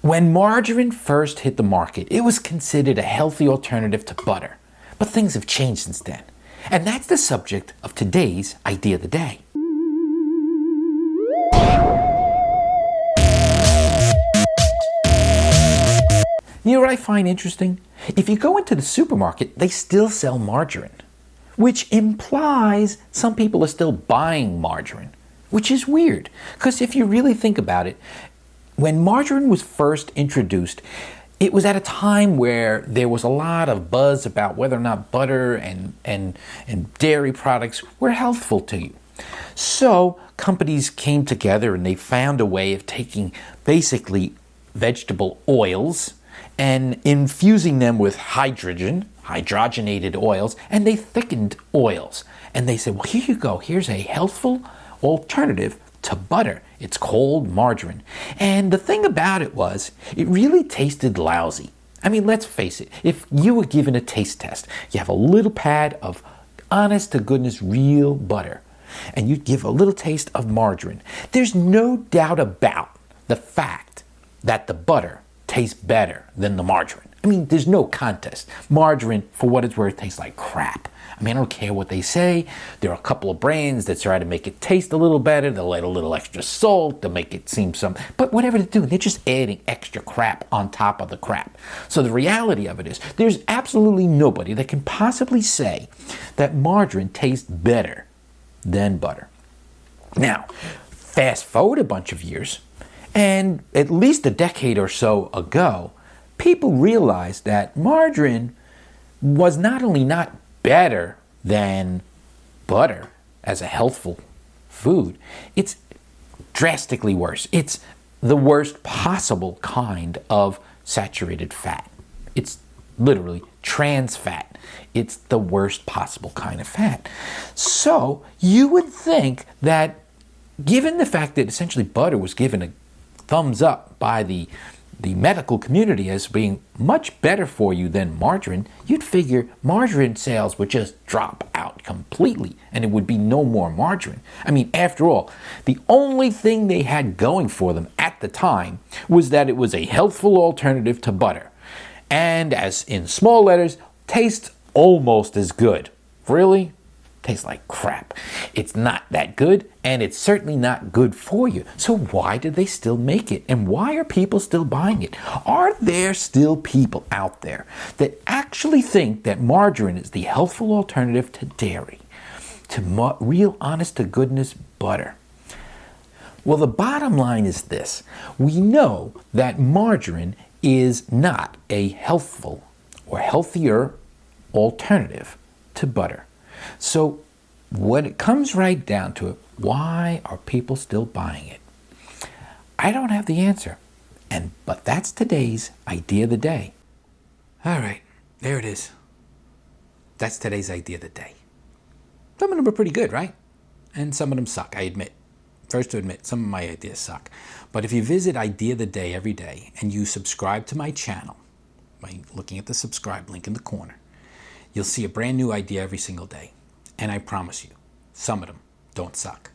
When margarine first hit the market, it was considered a healthy alternative to butter. But things have changed since then. And that's the subject of today's Idea of the Day. You know what I find interesting? If you go into the supermarket, they still sell margarine, which implies some people are still buying margarine, which is weird. Because if you really think about it, when margarine was first introduced, it was at a time where there was a lot of buzz about whether or not butter and dairy products were healthful to you. So companies came together and they found a way of taking basically vegetable oils and infusing them with hydrogenated oils, and they thickened oils. And they said, well, here you go. Here's a healthful alternative to butter. It's called margarine. And the thing about it was, it really tasted lousy. I mean, let's face it. If you were given a taste test, you have a little pad of honest to goodness real butter, and you give a little taste of margarine. There's no doubt about the fact that the butter tastes better than the margarine. I mean, there's no contest. Margarine, for what it's worth, tastes like crap. I mean, I don't care what they say. There are a couple of brands that try to make it taste a little better. They'll add a little extra salt to make it seem some, but whatever they do, they're just adding extra crap on top of the crap. So the reality of it is, there's absolutely nobody that can possibly say that margarine tastes better than butter. Now, fast forward a bunch of years, and at least a decade or so ago, people realized that margarine was not only not better than butter as a healthful food, it's drastically worse. It's the worst possible kind of saturated fat. It's literally trans fat. It's the worst possible kind of fat. So you would think that given the fact that essentially butter was given a thumbs up by the medical community as being much better for you than margarine, you'd figure margarine sales would just drop out completely and it would be no more margarine. I mean, after all, the only thing they had going for them at the time was that it was a healthful alternative to butter. And as in small letters, tastes almost as good. Really? Tastes like crap. It's not that good, and it's certainly not good for you. So why do they still make it? And why are people still buying it? Are there still people out there that actually think that margarine is the healthful alternative to dairy, to real honest to goodness butter? Well, the bottom line is this. We know that margarine is not a healthful or healthier alternative to butter. So when it comes right down to it, why are people still buying it? I don't have the answer. But that's today's Idea of the Day. All right, there it is. That's today's Idea of the Day. Some of them are pretty good, right? And some of them suck, I admit. First to admit, some of my ideas suck. But if you visit Idea of the Day every day and you subscribe to my channel by looking at the subscribe link in the corner, you'll see a brand new idea every single day. And I promise you, some of them don't suck.